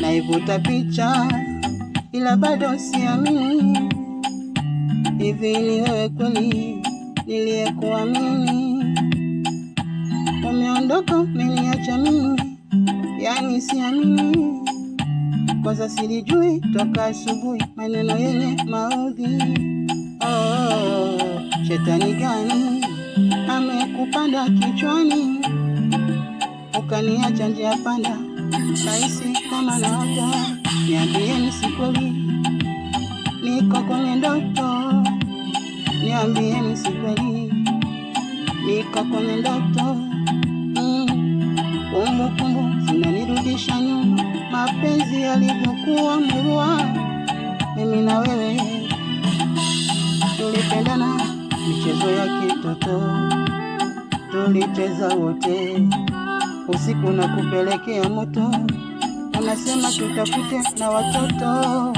naivuta picha ila bado siamini. Hivi ni wewe kweli niliyekuamini? Umeondoka umeniacha mimi, yani siamini. Kwanza silijui toka asubuhi maneno yenye maudhi. Shetani gani amekupanda kichwani, ukaniacha njia panda, nahisi kama naota. Niambieni si kweli niko kwenye ndoto, niambieni si kweli niko kwenye ndoto. Kumbukumbu zinanirudisha nyuma, mapenzi yalivyokuwa murua. Mimi na wewe tulipendana michezo ya kitoto, tulicheza wote, usiku na kupelekea moto, unasema tutafute na watoto.